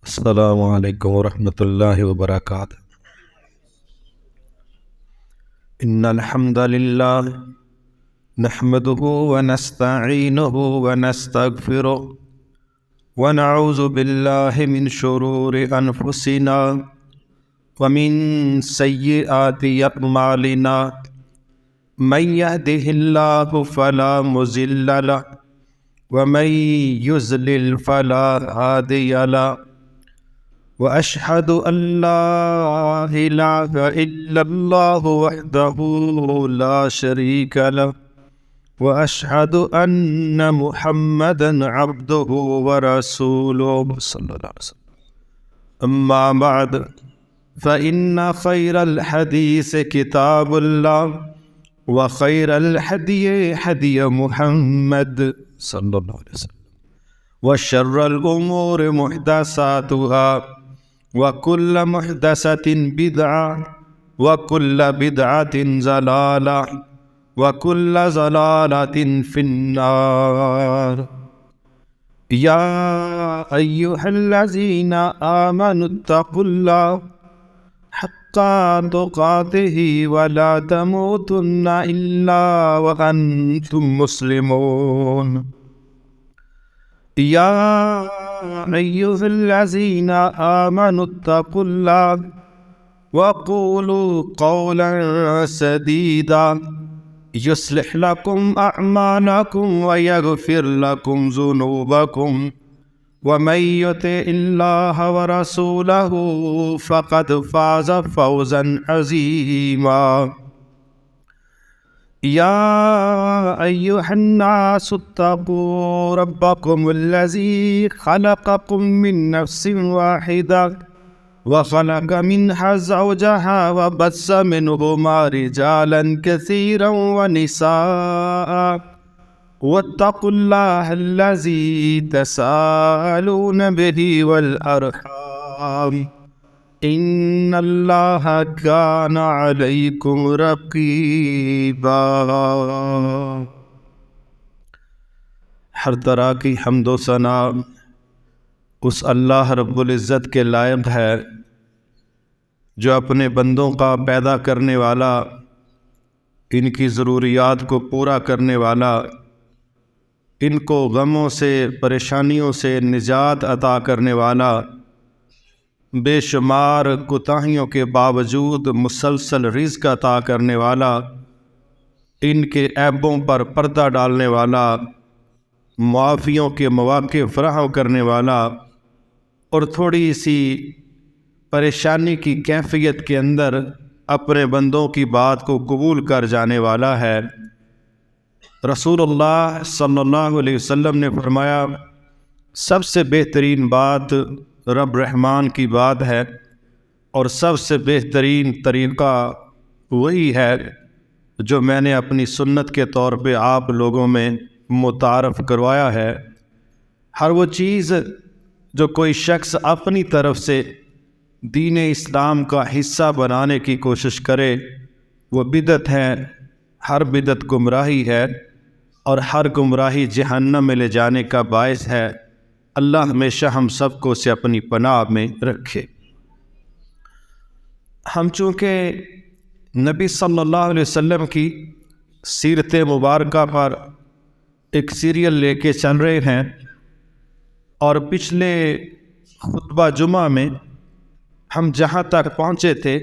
السلام علیکم ورحمۃ اللہ وبرکاتہ۔ ان الحمد للہ نحمده ونستعینه ونستغفره ونعوذ باللہ من شرور انفسنا ومن سیئات اعمالنا من يهده اللہ فلا مضل له ومن يضلل فلا هادی له وأشهد أن لا إله إلا الله وحده لا شريك له وأشهد أن محمدا عبده ورسوله صلى الله عليه وسلم أما بعد فإن خير الحديث كتاب الله وخير الهدي هدي محمد صلى الله عليه وسلم وشر الأمور محدثاتها وكل محدثة بدعة وكل بدعة ضلالة وكل ضلالة في النار يا أيها الذين آمنوا اتقوا الله حق تقاته ولا تموتن إلا وأنتم مسلمون یا ایھا الذین آمنوا اتقوا اللہ وقولوا قولا سدیدا یصلح لکم اعمالکم ویغفر لکم ذنوبکم ومن یطع اللہ ورسولہ فقد فاز فوزا عظیما یا ایھا الناس اتقوا ربکم الذی خلقکم من نفس واحدہ وخلق منها زوجها وبث منہما رجالا کثیرا ونساء واتقوا اللہ الذی تساءلون به والارحام ان اللہ کان علیکم رقیبا۔ ہر طرح کی حمد و ثنا اس اللہ رب العزت کے لائق ہے جو اپنے بندوں کا پیدا کرنے والا، ان کی ضروریات کو پورا کرنے والا، ان کو غموں سے پریشانیوں سے نجات عطا کرنے والا، بے شمار کوتاہیوں کے باوجود مسلسل رزق عطا کرنے والا، ان کے عیبوں پر پردہ ڈالنے والا، معافیوں کے مواقع فراہم کرنے والا، اور تھوڑی سی پریشانی کی کیفیت کے اندر اپنے بندوں کی بات کو قبول کر جانے والا ہے۔ رسول اللہ صلی اللہ علیہ وسلم نے فرمایا، سب سے بہترین بات رب رحمان کی بات ہے، اور سب سے بہترین طریقہ وہی ہے جو میں نے اپنی سنت کے طور پہ آپ لوگوں میں متعارف کروایا ہے۔ ہر وہ چیز جو کوئی شخص اپنی طرف سے دین اسلام کا حصہ بنانے کی کوشش کرے وہ بدعت ہے، ہر بدعت گمراہی ہے، اور ہر گمراہی جہنم میں لے جانے کا باعث ہے۔ اللہ ہمیشہ ہم سب کو اسے اپنی پناہ میں رکھے۔ ہم چونکہ نبی صلی اللہ علیہ وسلم کی سیرت مبارکہ پر ایک سیریل لے کے چل رہے ہیں، اور پچھلے خطبہ جمعہ میں ہم جہاں تک پہنچے تھے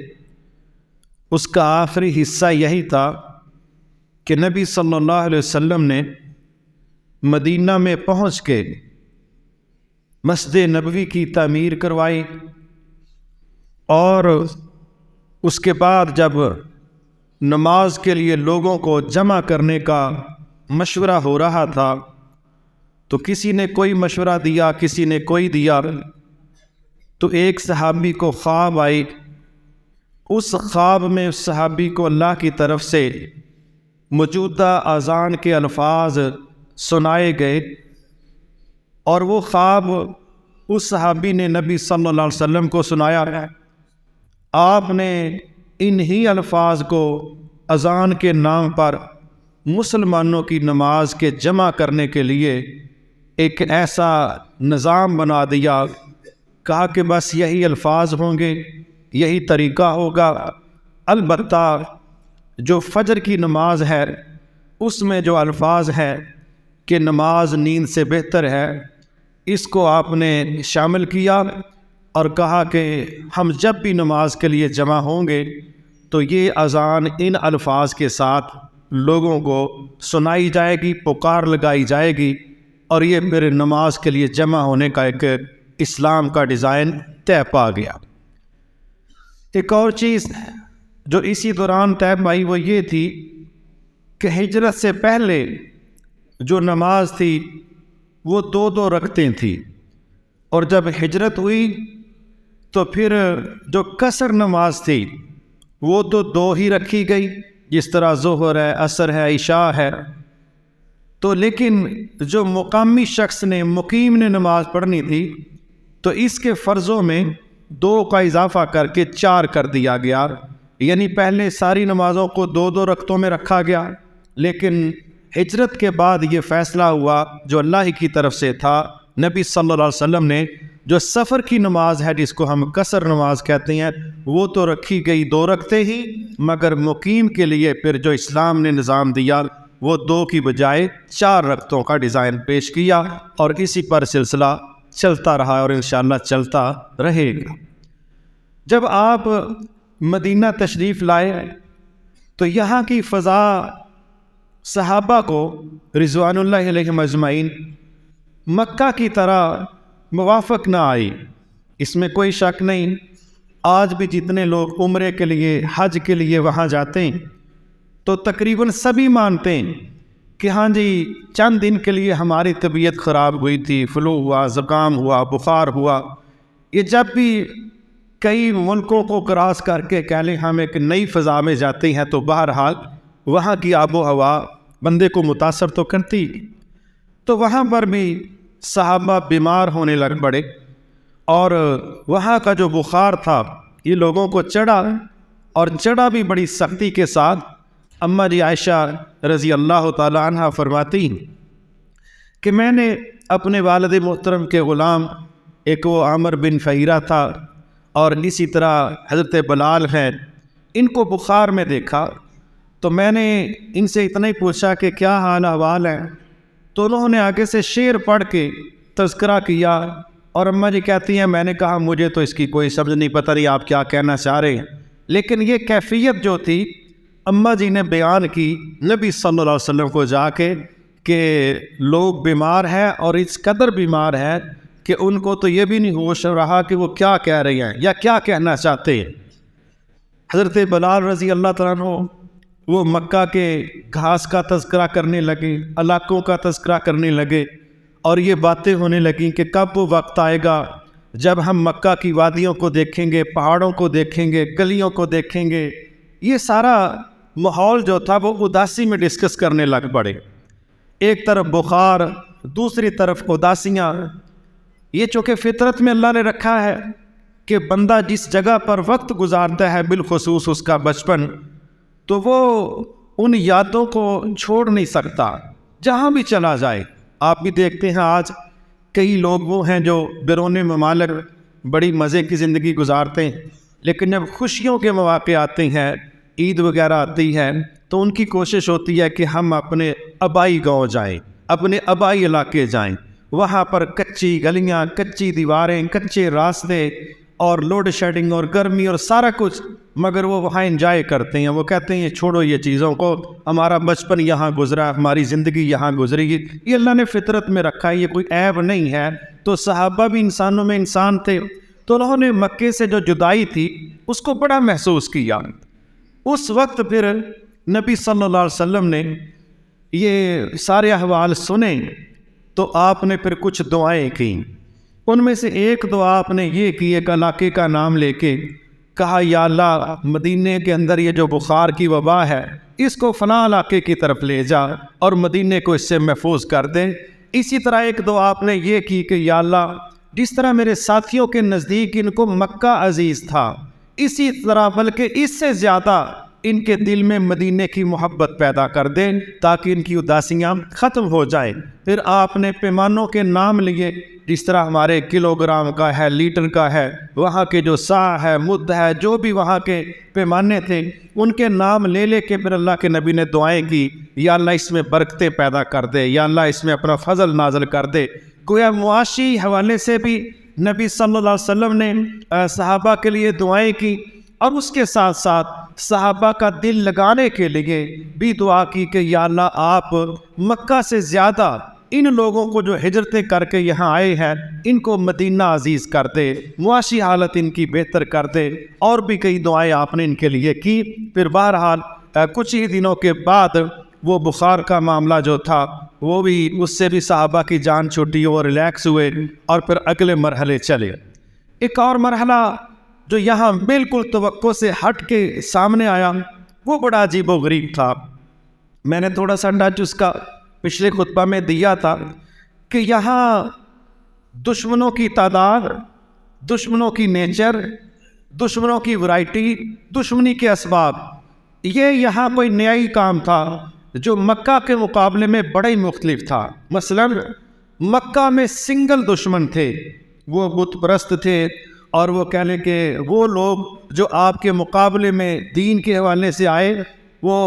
اس کا آخری حصہ یہی تھا کہ نبی صلی اللہ علیہ وسلم نے مدینہ میں پہنچ کے مسجد نبوی کی تعمیر کروائی، اور اس کے بعد جب نماز کے لیے لوگوں کو جمع کرنے کا مشورہ ہو رہا تھا تو کسی نے کوئی مشورہ دیا، کسی نے کوئی دیا، تو ایک صحابی کو خواب آئی۔ اس خواب میں اس صحابی کو اللہ کی طرف سے موجودہ اذان کے الفاظ سنائے گئے، اور وہ خواب اس صحابی نے نبی صلی اللہ علیہ وسلم کو سنایا ہے۔ آپ نے انہی الفاظ کو اذان کے نام پر مسلمانوں کی نماز کے جمع کرنے کے لیے ایک ایسا نظام بنا دیا کہا کہ بس یہی الفاظ ہوں گے، یہی طریقہ ہوگا، البتہ جو فجر کی نماز ہے اس میں جو الفاظ ہے کہ نماز نیند سے بہتر ہے، اس کو آپ نے شامل کیا اور کہا کہ ہم جب بھی نماز کے لیے جمع ہوں گے تو یہ اذان ان الفاظ کے ساتھ لوگوں کو سنائی جائے گی، پکار لگائی جائے گی، اور یہ پھر نماز کے لیے جمع ہونے کا ایک اسلام کا ڈیزائن طے پا گیا۔ ایک اور چیز جو اسی دوران طے پائی وہ یہ تھی کہ ہجرت سے پہلے جو نماز تھی وہ 2 رکعتیں تھی، اور جب ہجرت ہوئی تو پھر جو قصر نماز تھی وہ تو 2 ہی رکھی گئی، جس طرح ظہر ہے، عصر ہے، عشاء ہے۔ تو لیکن جو مقامی شخص نے، مقیم نے نماز پڑھنی تھی تو اس کے فرضوں میں 2 کا اضافہ کر کے 4 کر دیا گیا، یعنی پہلے ساری نمازوں کو 2 رکعتوں میں رکھا گیا، لیکن ہجرت کے بعد یہ فیصلہ ہوا جو اللہ کی طرف سے تھا، نبی صلی اللہ علیہ وسلم نے جو سفر کی نماز ہے جس کو ہم قصر نماز کہتے ہیں وہ تو رکھی گئی 2 رکعتیں ہی، مگر مقیم کے لیے پھر جو اسلام نے نظام دیا وہ 2 کی بجائے 4 رکعتوں کا ڈیزائن پیش کیا، اور اسی پر سلسلہ چلتا رہا اور انشاءاللہ چلتا رہے گا۔ جب آپ مدینہ تشریف لائے تو یہاں کی فضا صحابہ کو رضوان اللہ علیہم اجمعین مکہ کی طرح موافق نہ آئی، اس میں کوئی شک نہیں۔ آج بھی جتنے لوگ عمرے کے لیے، حج کے لیے وہاں جاتے ہیں تو تقریباً سبھی مانتے ہیں کہ ہاں جی چند دن کے لیے ہماری طبیعت خراب ہوئی تھی، فلو ہوا، زکام ہوا، بخار ہوا۔ یہ جب بھی کئی ملکوں کو کراس کر کے کہہ لیں ہم ایک نئی فضا میں جاتے ہیں تو بہرحال وہاں کی آب و ہوا بندے کو متاثر تو کرتی، تو وہاں پر بھی صحابہ بیمار ہونے لگ پڑے، اور وہاں کا جو بخار تھا یہ لوگوں کو چڑھا، اور چڑھا بھی بڑی سختی کے ساتھ۔ اماں جی عائشہ رضی اللہ تعالی عنہ فرماتی کہ میں نے اپنے والد محترم کے غلام، ایک وہ عامر بن فہیرہ تھا اور اسی طرح حضرت بلال ہیں، ان کو بخار میں دیکھا تو میں نے ان سے اتنا ہی پوچھا کہ کیا حال احوال ہے، تو انہوں نے آگے سے شعر پڑھ کے تذکرہ کیا، اور اماں جی کہتی ہیں میں نے کہا مجھے تو اس کی کوئی سمجھ نہیں، پتہ نہیں آپ کیا کہنا چاہ رہے ہیں، لیکن یہ کیفیت جو تھی اماں جی نے بیان کی نبی صلی اللہ علیہ وسلم کو جا کے کہ لوگ بیمار ہیں، اور اس قدر بیمار ہیں کہ ان کو تو یہ بھی نہیں ہوش رہا کہ وہ کیا کہہ رہے ہیں یا کیا کہنا چاہتے ہیں۔ حضرت بلال رضی اللہ تعالیٰ عنہ وہ مکہ کے گھاس کا تذکرہ کرنے لگے، علاقوں کا تذکرہ کرنے لگے، اور یہ باتیں ہونے لگیں کہ کب وہ وقت آئے گا جب ہم مکہ کی وادیوں کو دیکھیں گے، پہاڑوں کو دیکھیں گے، گلیوں کو دیکھیں گے۔ یہ سارا ماحول جو تھا وہ اداسی میں ڈسکس کرنے لگ پڑے، ایک طرف بخار، دوسری طرف اداسیاں۔ یہ چونکہ فطرت میں اللہ نے رکھا ہے کہ بندہ جس جگہ پر وقت گزارتا ہے، بالخصوص اس کا بچپن، تو وہ ان یادوں کو چھوڑ نہیں سکتا جہاں بھی چلا جائے۔ آپ بھی دیکھتے ہیں آج کئی لوگ وہ ہیں جو بیرون ممالک بڑی مزے کی زندگی گزارتے ہیں، لیکن جب خوشیوں کے مواقع آتے ہیں، عید وغیرہ آتی ہے، تو ان کی کوشش ہوتی ہے کہ ہم اپنے آبائی گاؤں جائیں، اپنے آبائی علاقے جائیں، وہاں پر کچی گلیاں، کچی دیواریں، کچے راستے، اور لوڈ شیڈنگ اور گرمی اور سارا کچھ، مگر وہ وہاں انجوائے کرتے ہیں۔ وہ کہتے ہیں چھوڑو یہ چیزوں کو، ہمارا بچپن یہاں گزرا، ہماری زندگی یہاں گزری، یہ اللہ نے فطرت میں رکھا ہے، یہ کوئی عیب نہیں ہے۔ تو صحابہ بھی انسانوں میں انسان تھے، تو انہوں نے مکے سے جو جدائی تھی اس کو بڑا محسوس کیا۔ اس وقت پھر نبی صلی اللہ علیہ وسلم نے یہ سارے احوال سنے تو آپ نے پھر کچھ دعائیں کیں۔ ان میں سے ایک دعا آپ نے یہ کی، ایک علاقے کا نام لے کے کہا یا اللہ مدینے کے اندر یہ جو بخار کی وبا ہے اس کو فلاں علاقے کی طرف لے جا اور مدینے کو اس سے محفوظ کر دے۔ اسی طرح ایک دعا آپ نے یہ کی کہ یا اللہ جس طرح میرے ساتھیوں کے نزدیک ان کو مکہ عزیز تھا، اسی طرح بلکہ اس سے زیادہ ان کے دل میں مدینے کی محبت پیدا کر دیں تاکہ ان کی اداسیاں ختم ہو جائیں۔ پھر آپ نے پیمانوں کے نام لیے جس طرح ہمارے کلو گرام کا ہے، لیٹر کا ہے، وہاں کے جو سا ہے، مد ہے، جو بھی وہاں کے پیمانے تھے، ان کے نام لے لے کے پھر اللہ کے نبی نے دعائیں کی، یا اللہ اس میں برکتیں پیدا کر دے، یا اللہ اس میں اپنا فضل نازل کر دے۔ گویا معاشی حوالے سے بھی نبی صلی اللہ علیہ وسلم نے صحابہ کے لیے دعائیں کی، اور اس کے ساتھ ساتھ صحابہ کا دل لگانے کے لیے بھی دعا کی کہ یا اللہ آپ مکہ سے زیادہ ان لوگوں کو جو ہجرتیں کر کے یہاں آئے ہیں ان کو مدینہ عزیز کر دے، معاشی حالت ان کی بہتر کر دے، اور بھی کئی دعائیں آپ نے ان کے لیے کی۔ پھر بہرحال کچھ ہی دنوں کے بعد وہ بخار کا معاملہ جو تھا وہ بھی، اس سے بھی صحابہ کی جان چھوٹی اور ریلیکس ہوئے، اور پھر اگلے مرحلے چلے۔ ایک اور مرحلہ جو یہاں بالکل توقع سے ہٹ کے سامنے آیا وہ بڑا عجیب و غریب تھا۔ میں نے تھوڑا سا ٹچ اس کا پچھلے خطبہ میں دیا تھا کہ یہاں دشمنوں کی تعداد، دشمنوں کی نیچر، دشمنوں کی ورائٹی، دشمنی کے اسباب، یہ یہاں کوئی نیا ہی کام تھا جو مکہ کے مقابلے میں بڑا ہی مختلف تھا۔ مثلا مکہ میں سنگل دشمن تھے، وہ بت پرست تھے، اور وہ کہہ لیں کہ وہ لوگ جو آپ کے مقابلے میں دین کے حوالے سے آئے وہ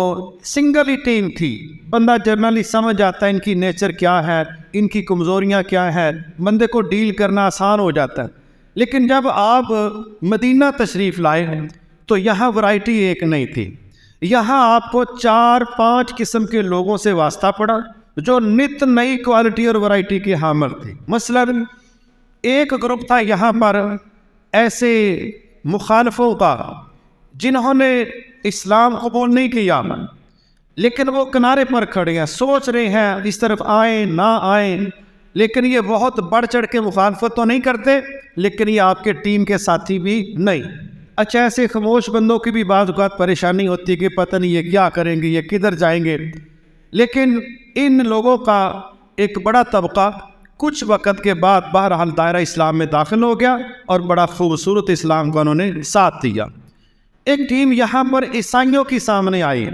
سنگل ہی ٹیم تھی۔ بندہ جنرلی سمجھ جاتا ہے ان کی نیچر کیا ہے، ان کی کمزوریاں کیا ہے، بندے کو ڈیل کرنا آسان ہو جاتا ہے۔ لیکن جب آپ مدینہ تشریف لائے تو یہاں ورائٹی ایک نہیں تھی، یہاں آپ کو 4-5 قسم کے لوگوں سے واسطہ پڑا جو نت نئی کوالٹی اور ورائٹی کے حامل تھے۔ مثلا ایک گروپ تھا یہاں پر ایسے مخالفوں کا جنہوں نے اسلام قبول نہیں کیا، لیکن وہ کنارے پر کھڑے ہیں، سوچ رہے ہیں اس طرف آئیں نہ آئیں، لیکن یہ بہت بڑھ چڑھ کے مخالفت تو نہیں کرتے، لیکن یہ آپ کے ٹیم کے ساتھی بھی نہیں۔ اچھا، ایسے خاموش بندوں کی بھی بعض اوقات پریشانی ہوتی ہے کہ پتہ نہیں یہ کیا کریں گے، یہ کدھر جائیں گے، لیکن ان لوگوں کا ایک بڑا طبقہ کچھ وقت کے بعد بہرحال دائرہ اسلام میں داخل ہو گیا، اور بڑا خوبصورت اسلام کا انہوں نے ساتھ دیا۔ ایک ٹیم یہاں پر عیسائیوں کی سامنے آئی،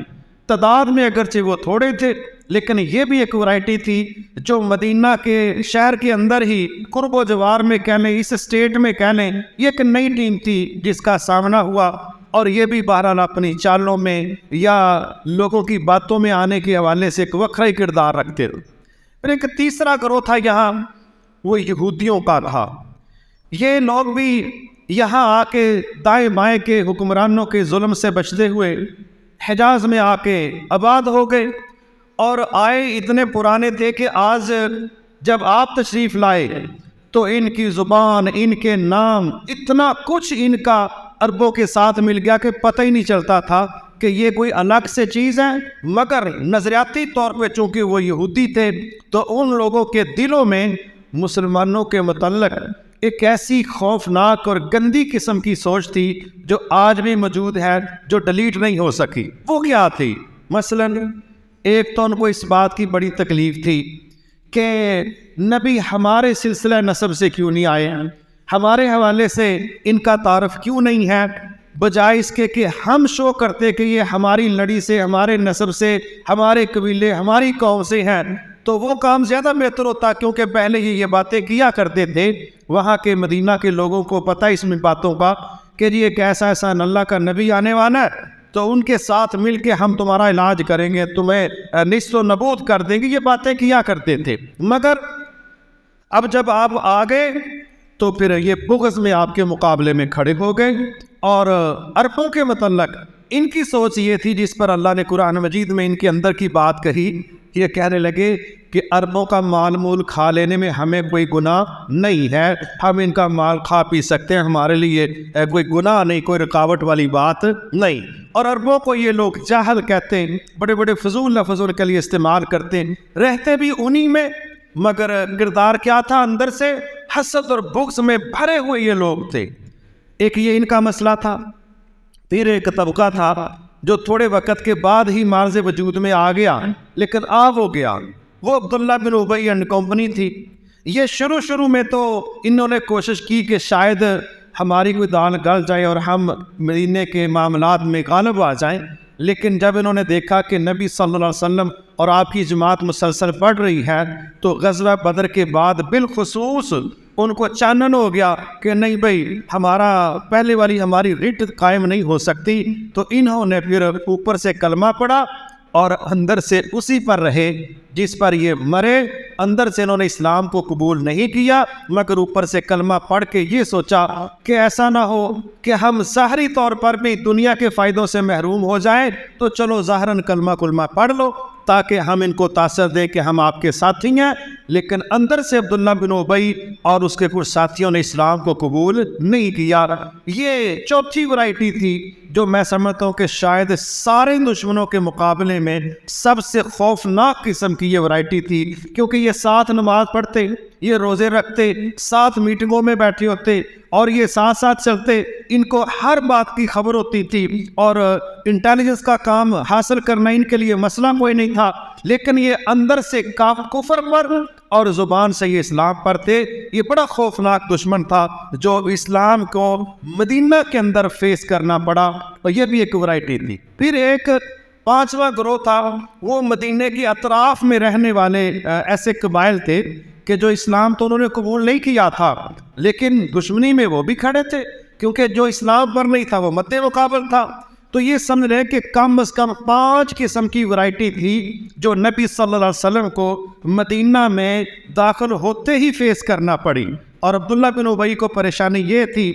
تعداد میں اگرچہ وہ تھوڑے تھے، لیکن یہ بھی ایک ورائٹی تھی جو مدینہ کے شہر کے اندر ہی قرب و جوار میں کہہ لیں، اس اسٹیٹ میں کہہ لیں، یہ ایک نئی ٹیم تھی جس کا سامنا ہوا، اور یہ بھی بہرحال اپنی چالوں میں یا لوگوں کی باتوں میں آنے کے حوالے سے ایک وکھرا ہی کردار رکھتے تھے۔ پھر ایک تیسرا گروہ تھا یہاں، وہ یہودیوں کا تھا۔ یہ لوگ بھی یہاں آ کے دائیں بائیں کے حکمرانوں کے ظلم سے بچتے ہوئے حجاز میں آ کے آباد ہو گئے، اور آئے اتنے پرانے تھے کہ آج جب آپ تشریف لائے تو ان کی زبان، ان کے نام، اتنا کچھ ان کا عربوں کے ساتھ مل گیا کہ پتہ ہی نہیں چلتا تھا کہ یہ کوئی الگ سے چیز ہے۔ مگر نظریاتی طور پہ چونکہ وہ یہودی تھے تو ان لوگوں کے دلوں میں مسلمانوں کے متعلق ایک ایسی خوفناک اور گندی قسم کی سوچ تھی جو آج بھی موجود ہے، جو ڈیلیٹ نہیں ہو سکی۔ وہ کیا تھی؟ مثلا ایک تو ان کو اس بات کی بڑی تکلیف تھی کہ نبی ہمارے سلسلہ نسب سے کیوں نہیں آئے ہیں، ہمارے حوالے سے ان کا تعارف کیوں نہیں ہے، بجائے اس کے کہ ہم شو کرتے کہ یہ ہماری لڑی سے، ہمارے نسب سے، ہمارے قبیلے، ہماری قوم سے ہیں، تو وہ کام زیادہ بہتر ہوتا، کیونکہ پہلے یہ باتیں کیا کرتے تھے۔ وہاں کے مدینہ کے لوگوں کو پتہ اس میں باتوں کا کہ یہ ایک ایسا اللہ کا نبی آنے والا ہے، تو ان کے ساتھ مل کے ہم تمہارا علاج کریں گے، تمہیں نیست و نابود کر دیں گے، یہ باتیں کیا کرتے تھے۔ مگر اب جب آپ آ گئے تو پھر یہ بغض میں آپ کے مقابلے میں کھڑے ہو گئے، اور عربوں کے متعلق ان کی سوچ یہ تھی جس پر اللہ نے قرآن مجید میں ان کے اندر کی بات کہی، یہ کہنے لگے کہ عربوں کا مال مول کھا لینے میں ہمیں کوئی گناہ نہیں ہے، ہم ان کا مال کھا پی سکتے ہیں، ہمارے لیے کوئی گناہ نہیں، کوئی رکاوٹ والی بات نہیں۔ اور عربوں کو یہ لوگ جاہل کہتے ہیں، بڑے بڑے فضول لفظوں کے لیے استعمال کرتے ہیں، رہتے بھی انہی میں، مگر کردار کیا تھا؟ اندر سے حسد اور بغض میں بھرے ہوئے یہ لوگ تھے۔ ایک یہ ان کا مسئلہ تھا۔ پھر ایک طبقہ تھا جو تھوڑے وقت کے بعد ہی مارز وجود میں آ گیا، لیکن ہو گیا، وہ عبداللہ بن ابی اینڈ کمپنی تھی۔ یہ شروع میں تو انہوں نے کوشش کی کہ شاید ہماری کوئی دال گل جائے اور ہم مدینے کے معاملات میں غالب آ جائیں، لیکن جب انہوں نے دیکھا کہ نبی صلی اللہ علیہ وسلم اور آپ کی جماعت مسلسل بڑھ رہی ہے تو غزوہ بدر کے بعد بالخصوص ان کو چانن ہو گیا کہ نہیں بھائی ہمارا پہلے والی ہماری رٹ قائم نہیں ہو سکتی، تو انہوں نے پھر اوپر سے کلمہ پڑھا اور اندر سے اسی پر رہے جس پر یہ مرے۔ اندر سے انہوں نے اسلام کو قبول نہیں کیا، مگر اوپر سے کلمہ پڑھ کے یہ سوچا کہ ایسا نہ ہو کہ ہم ظاہری طور پر بھی دنیا کے فائدوں سے محروم ہو جائیں، تو چلو ظاہراً کلمہ پڑھ لو تاکہ ہم ان کو تاثر دیں کہ ہم آپ کے ساتھی ہیں۔ لیکن اندر سے عبداللہ بن ابی اور اس کے کچھ ساتھیوں نے اسلام کو قبول نہیں کیا۔ یہ چوتھی ورائٹی تھی جو میں سمجھتا ہوں کہ شاید سارے دشمنوں کے مقابلے میں سب سے خوفناک قسم کی یہ ورائٹی تھی، کیونکہ یہ ساتھ نماز پڑھتے، یہ روزے رکھتے، ساتھ میٹنگوں میں بیٹھے ہوتے اور یہ ساتھ ساتھ چلتے، ان کو ہر بات کی خبر ہوتی تھی اور انٹیلیجنس کا کام حاصل کرنا ان کے لیے مسئلہ کوئی نہیں تھا، لیکن یہ اندر سے کفر پر اور زبان سے یہ اسلام پر تھے۔ یہ بڑا خوفناک دشمن تھا جو اسلام کو مدینہ کے اندر فیس کرنا پڑا، اور یہ بھی ایک ورائٹی تھی۔ پھر ایک پانچواں گروہ تھا، وہ مدینے کے اطراف میں رہنے والے ایسے قبائل تھے کہ جو اسلام تو انہوں نے قبول نہیں کیا تھا لیکن دشمنی میں وہ بھی کھڑے تھے، کیونکہ جو اسلام پر نہیں تھا وہ مد مقابل تھا۔ تو یہ سمجھ رہے کہ کم از کم 5 قسم کی ورائٹی تھی جو نبی صلی اللہ علیہ وسلم کو مدینہ میں داخل ہوتے ہی فیس کرنا پڑی۔ اور عبداللہ بن ابی کو پریشانی یہ تھی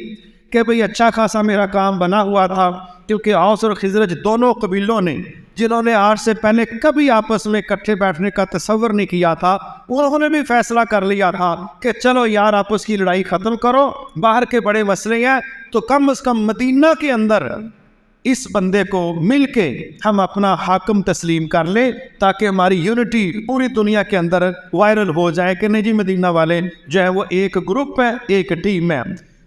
کہ بھئی اچھا خاصا میرا کام بنا ہوا تھا، کیونکہ اوس اور خزرج دونوں قبیلوں نے جنہوں نے آج سے پہلے کبھی آپس میں اکٹھے بیٹھنے کا تصور نہیں کیا تھا، انہوں نے بھی فیصلہ کر لیا تھا کہ چلو یار آپس کی لڑائی ختم کرو، باہر کے بڑے مسئلے ہیں تو کم از کم مدینہ کے اندر اس بندے کو مل کے ہم اپنا حاکم تسلیم کر لیں تاکہ ہماری یونٹی پوری دنیا کے اندر وائرل ہو جائے کہ نہیں جی مدینہ والے جو ہے وہ ایک گروپ ہے، ایک ٹیم ہے۔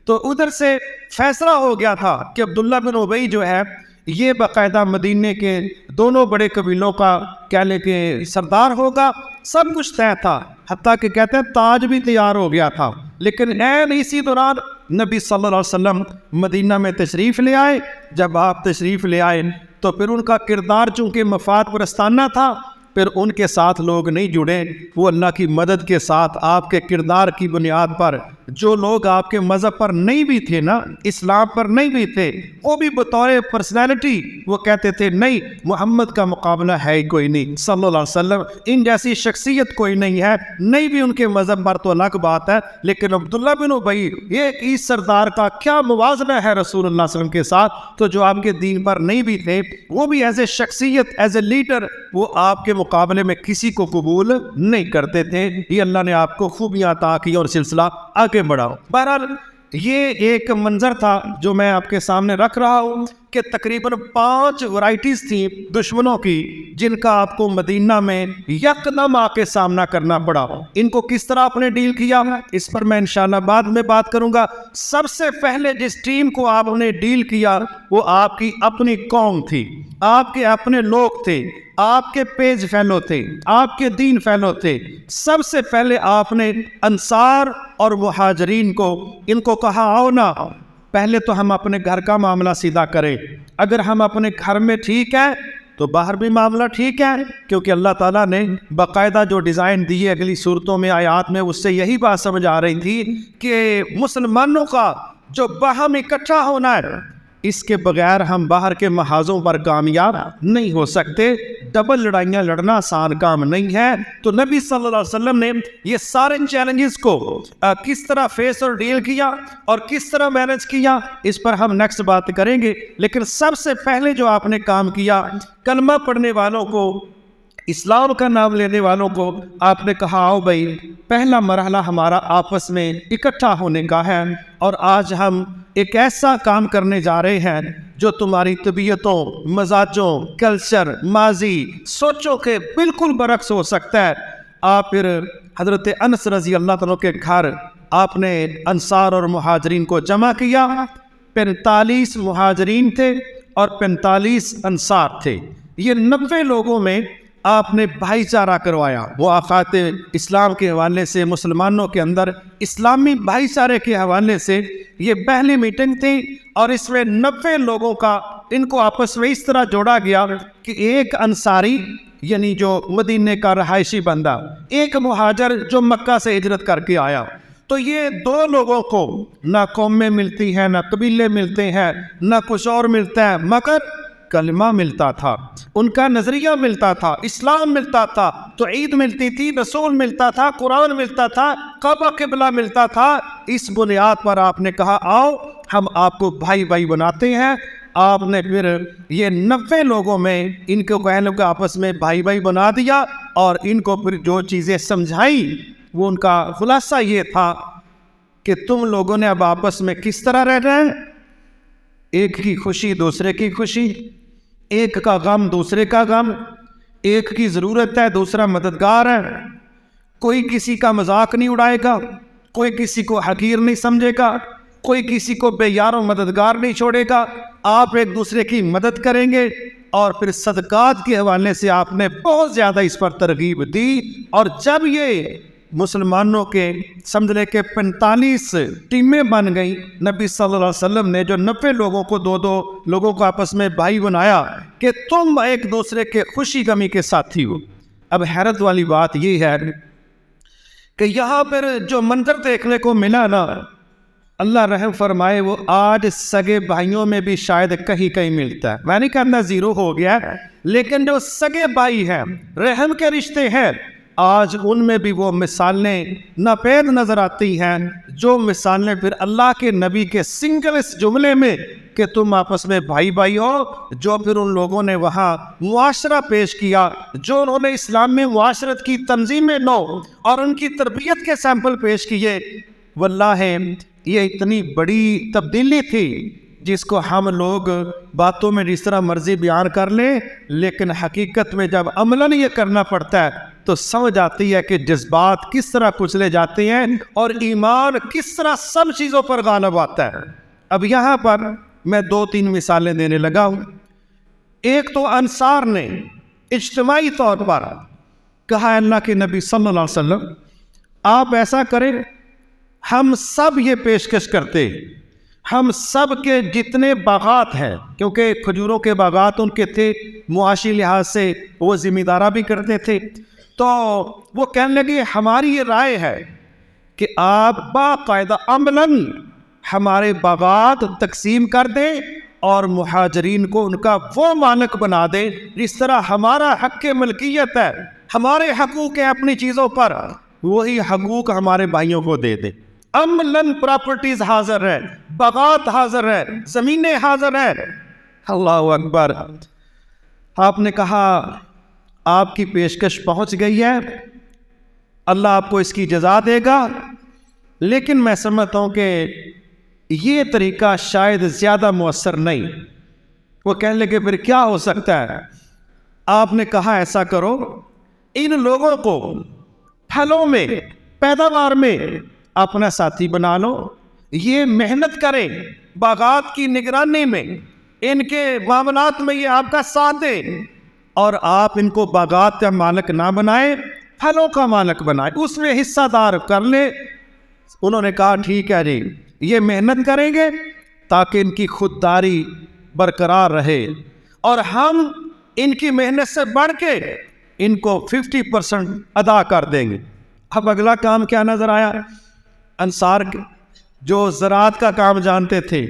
تو ادھر سے فیصلہ ہو گیا تھا کہ عبداللہ بن ابی جو ہے یہ باقاعدہ مدینے کے دونوں بڑے قبیلوں کا کہہ لے کہ سردار ہوگا۔ سب کچھ طے تھا، حتیٰ کہ کہتے ہیں تاج بھی تیار ہو گیا تھا، لیکن اسی دوران نبی صلی اللہ علیہ وسلم مدینہ میں تشریف لے آئے۔ جب آپ تشریف لے آئے تو پھر ان کا کردار چونکہ مفاد پرستانہ تھا، پھر ان کے ساتھ لوگ نہیں جڑے، وہ اللہ کی مدد کے ساتھ آپ کے کردار کی بنیاد پر جو لوگ آپ کے مذہب پر نہیں بھی تھے نا، اسلام پر نہیں بھی تھے، وہ بھی بطور پرسنالٹی وہ کہتے تھے نہیں محمد کا مقابلہ ہے ہی کوئی نہیں صلی اللہ علیہ وسلم، ان جیسی شخصیت کوئی نہیں ہے، نہیں بھی ان کے مذہب پر تو الگ بات ہے، لیکن عبداللہ بن ابی یہ اس سردار کا کیا موازنہ ہے رسول اللہ صلی اللہ علیہ وسلم کے ساتھ، تو جو آپ کے دین پر نہیں بھی تھے وہ بھی ایز اے شخصیت، ایز اے لیڈر وہ آپ کے مقابلے میں کسی کو قبول نہیں کرتے تھے۔ یہ اللہ نے آپ کو خوبیاں عطا کی اور سلسلہ آگے بڑھاؤ۔ بہرحال یہ ایک منظر تھا جو میں آپ کے سامنے رکھ رہا ہوں کہ تقریباً 5 ورائٹیز تھیں دشمنوں کی جن کا آپ کو مدینہ میں یکدم آ کے سامنا کرنا پڑا۔ ان کو کس طرح آپ نے ڈیل کیا اس پر میں انشاءاللہ بعد میں بات کروں گا۔ سب سے پہلے جس ٹیم کو آپ نے ڈیل کیا وہ آپ کی اپنی قوم تھی، آپ کے اپنے لوگ تھے، آپ کے پیج فیلو تھے، آپ کے دین فیلو تھے۔ سب سے پہلے آپ نے انصار اور مہاجرین کو ان کو کہا آؤ نا، پہلے تو ہم اپنے گھر کا معاملہ سیدھا کریں، اگر ہم اپنے گھر میں ٹھیک ہیں تو باہر بھی معاملہ ٹھیک ہے، کیونکہ اللہ تعالیٰ نے باقاعدہ جو ڈیزائن دی ہے اگلی صورتوں میں آیات میں اس سے یہی بات سمجھ آ رہی تھی کہ مسلمانوں کا جو باہم اکٹھا ہونا ہے اس کے بغیر ہم باہر کے محاذوں پر کامیاب نہیں ہو سکتے، ڈبل لڑائیاں لڑنا آسان کام نہیں ہے۔ تو نبی صلی اللہ علیہ وسلم نے یہ سارے چیلنجز کو کس طرح فیس اور ڈیل کیا اور کس طرح مینج کیا اس پر ہم نیکسٹ بات کریں گے، لیکن سب سے پہلے جو آپ نے کام کیا کلمہ پڑھنے والوں کو، اسلام کا نام لینے والوں کو آپ نے کہا آؤ بھائی پہلا مرحلہ ہمارا آپس میں اکٹھا ہونے کا ہے، اور آج ہم ایک ایسا کام کرنے جا رہے ہیں جو تمہاری طبیعتوں، مزاجوں، کلچر، ماضی، سوچوں کے بالکل برعکس ہو سکتا ہے۔ آپ پھر حضرت انس رضی اللہ تعالیٰ کے گھر آپ نے انصار اور مہاجرین کو جمع کیا، 45 مہاجرین تھے اور 45 انصار تھے، یہ 90 لوگوں میں آپ نے بھائی چارہ کروایا۔ وہ آفات اسلام کے حوالے سے مسلمانوں کے اندر اسلامی بھائی چارے کے حوالے سے یہ پہلی میٹنگ تھی، اور اس میں 90 لوگوں کا ان کو آپس میں اس طرح جوڑا گیا کہ ایک انصاری یعنی جو مدینے کا رہائشی بندہ، ایک مہاجر جو مکہ سے ہجرت کر کے آیا، تو یہ دو لوگوں کو نہ قومیں ملتی ہیں، نہ قبیلے ملتے ہیں، نہ کچھ اور ملتا ہے، مگر کلمہ ملتا تھا، ان کا نظریہ ملتا تھا، اسلام ملتا تھا، تو عید ملتی تھی، رسول ملتا تھا، قرآن ملتا تھا، کعبہ قبلہ ملتا تھا۔ اس بنیاد پر آپ نے کہا آؤ ہم آپ کو بھائی بھائی بناتے ہیں۔ آپ نے پھر یہ 90 لوگوں میں ان کو کہنے کو آپس میں بھائی بھائی بنا دیا، اور ان کو پھر جو چیزیں سمجھائی وہ ان کا خلاصہ یہ تھا کہ تم لوگوں نے اب آپس میں کس طرح رہنا ہے، ایک کی خوشی دوسرے کی خوشی، ایک کا غم دوسرے کا غم، ایک کی ضرورت ہے دوسرا مددگار ہے، کوئی کسی کا مذاق نہیں اڑائے گا، کوئی کسی کو حقیر نہیں سمجھے گا، کوئی کسی کو بے یار و مددگار نہیں چھوڑے گا، آپ ایک دوسرے کی مدد کریں گے۔ اور پھر صدقات کے حوالے سے آپ نے بہت زیادہ اس پر ترغیب دی، اور جب یہ مسلمانوں کے سمجھنے کے 45 ٹیمیں بن گئیں، نبی صلی اللہ علیہ وسلم نے جو 90 لوگوں کو دو لوگوں کو آپس میں بھائی بنایا کہ تم ایک دوسرے کے خوشی غمی کے ساتھی ہو۔ اب حیرت والی بات یہ ہے کہ یہاں پر جو منظر دیکھنے کو ملا نا، اللہ رحم فرمائے، وہ آج سگے بھائیوں میں بھی شاید کہیں کہیں ملتا ہے۔ میں نہیں کہنا زیرو ہو گیا، لیکن جو سگے بھائی ہیں، رحم کے رشتے ہیں، آج ان میں بھی وہ مثالیں ناپید نظر آتی ہیں، جو مثالیں پھر اللہ کے نبی کے سنگل اس جملے میں کہ تم آپس میں بھائی بھائی ہو، جو پھر ان لوگوں نے وہاں معاشرہ پیش کیا، جو انہوں نے اسلام میں معاشرت کی تنظیمیں نو اور ان کی تربیت کے سیمپل پیش کیے، واللہ یہ اتنی بڑی تبدیلی تھی جس کو ہم لوگ باتوں میں جس طرح مرضی بیان کر لیں، لیکن حقیقت میں جب عملاً یہ کرنا پڑتا ہے تو سمجھ آتی ہے کہ جذبات کس طرح کچلے جاتے ہیں اور ایمان کس طرح سب چیزوں پر غالب آتا ہے۔ اب یہاں پر میں 2-3 مثالیں دینے لگا ہوں۔ ایک تو انصار نے اجتماعی طور پر کہا اللہ کے نبی صلی اللہ علیہ وسلم آپ ایسا کریں، ہم سب یہ پیشکش کرتے، ہم سب کے جتنے باغات ہیں، کیونکہ کھجوروں کے باغات ان کے تھے، معاشی لحاظ سے وہ ذمہ دارہ بھی کرتے تھے، تو وہ کہنے لگے ہماری یہ رائے ہے کہ آپ باقاعدہ عملاً ہمارے باغات تقسیم کر دیں اور مہاجرین کو ان کا وہ مالک بنا دیں جس طرح ہمارا حق ملکیت ہے، ہمارے حقوق ہیں اپنی چیزوں پر، وہی حقوق ہمارے بھائیوں کو دے دیں۔ عملاً پراپرٹیز حاضر ہے، باغات حاضر ہے، زمینیں حاضر ہیں۔ اللہ اکبر۔ آپ نے کہا آپ کی پیشکش پہنچ گئی ہے، اللہ آپ کو اس کی جزا دے گا، لیکن میں سمجھتا ہوں کہ یہ طریقہ شاید زیادہ مؤثر نہیں۔ وہ کہنے لگے پھر کیا ہو سکتا ہے؟ آپ نے کہا ایسا کرو، ان لوگوں کو پھلوں میں، پیداوار میں اپنا ساتھی بنا لو، یہ محنت کریں باغات کی نگرانی میں، ان کے معاملات میں یہ آپ کا ساتھ دیں، اور آپ ان کو باغات کا مالک نہ بنائیں، پھلوں کا مالک بنائیں، اس میں حصہ دار کر لیں۔ انہوں نے کہا ٹھیک ہے جی، یہ محنت کریں گے تاکہ ان کی خودداری برقرار رہے، اور ہم ان کی محنت سے بڑھ کے ان کو 50% ادا کر دیں گے۔ اب اگلا کام کیا نظر آیا؟ انصار جو زراعت کا کام جانتے تھے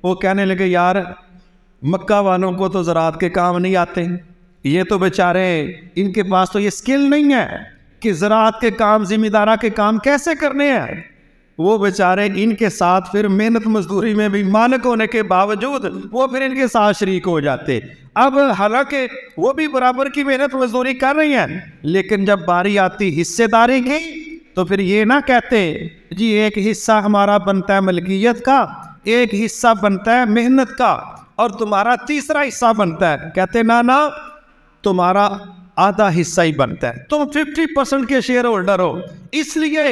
وہ کہنے لگے یار مکہ والوں کو تو زراعت کے کام نہیں آتے، یہ تو بیچارے ان کے پاس تو یہ سکل نہیں ہے کہ زراعت کے کام، ذمہ دارہ کے کام کیسے کرنے ہیں۔ وہ بیچارے ان کے ساتھ پھر محنت مزدوری میں بھی مالک ہونے کے باوجود وہ پھر ان کے ساتھ شریک ہو جاتے۔ اب حالانکہ وہ بھی برابر کی محنت مزدوری کر رہی ہیں، لیکن جب باری آتی حصے داری کی تو پھر یہ نہ کہتے جی ایک حصہ ہمارا بنتا ہے ملکیت کا، ایک حصہ بنتا ہے محنت کا، اور تمہارا تیسرا حصہ بنتا ہے، کہتے نا تمہارا آدھا حصہ ہی بنتا ہے، تم 50% کے شیئر ہولڈر ہو، اس لیے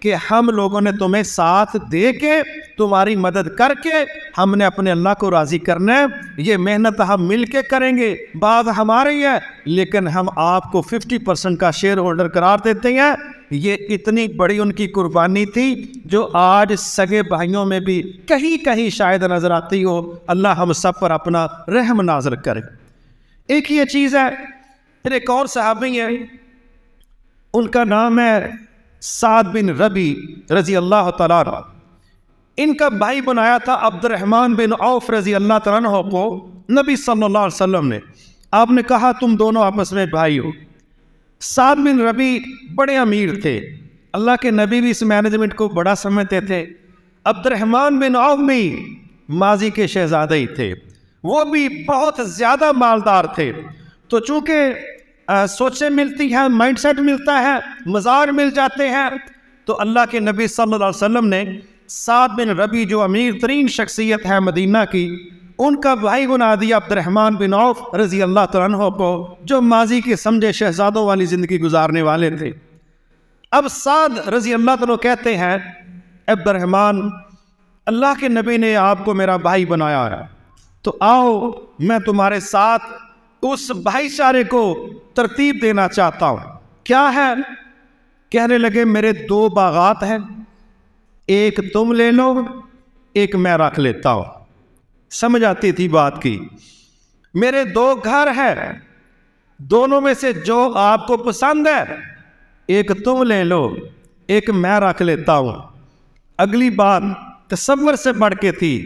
کہ ہم لوگوں نے تمہیں ساتھ دے کے تمہاری مدد کر کے ہم نے اپنے اللہ کو راضی کرنا ہے، یہ محنت ہم مل کے کریں گے، بعض ہماری ہے لیکن ہم آپ کو 50% کا شیئر ہولڈر قرار دیتے ہیں، یہ اتنی بڑی ان کی قربانی تھی جو آج سگے بھائیوں میں بھی کہیں کہیں شاید نظر آتی ہو۔ اللہ ہم سب پر اپنا رحم نازل کرے۔ ایک یہ چیز ہے، پھر ایک اور صحابی ہے، ان کا نام ہے سعد بن ربی رضی اللہ تعالیٰ عنہ۔ ان کا بھائی بنایا تھا عبد الرحمن بن عوف رضی اللہ تعالیٰ عنہ کو نبی صلی اللہ علیہ وسلم نے۔ آپ نے کہا تم دونوں آپس میں بھائی ہو۔ سعد بن ربی بڑے امیر تھے، اللہ کے نبی بھی اس مینجمنٹ کو بڑا سمجھتے تھے۔ عبد الرحمن بن عوف بھی ماضی کے شہزادے ہی تھے، وہ بھی بہت زیادہ مالدار تھے۔ تو چونکہ سوچیں ملتی ہیں، مائنڈ سیٹ ملتا ہے، مزار مل جاتے ہیں، تو اللہ کے نبی صلی اللہ علیہ وسلم نے سعد بن ربی جو امیر ترین شخصیت ہے مدینہ کی، ان کا بھائی بنا دیا عبد الرحمن بن عوف رضی اللہ تعالیٰ عنہ کو، جو ماضی کے سمجھے شہزادوں والی زندگی گزارنے والے تھے۔ اب سعد رضی اللہ تعالیٰ کہتے ہیں عبد الرحمن، اللہ کے نبی نے آپ کو میرا بھائی بنایا ہے، تو آؤ میں تمہارے ساتھ اس بھائی چارے کو ترتیب دینا چاہتا ہوں۔ کیا ہے؟ کہنے لگے میرے 2 باغات ہیں، ایک تم لے لو، ایک میں رکھ لیتا ہوں۔ سمجھ آتی تھی بات کی۔ میرے 2 گھر ہیں، دونوں میں سے جو آپ کو پسند ہے ایک تم لے لو، ایک میں رکھ لیتا ہوں۔ اگلی بات تصور سے بڑھ کے تھی،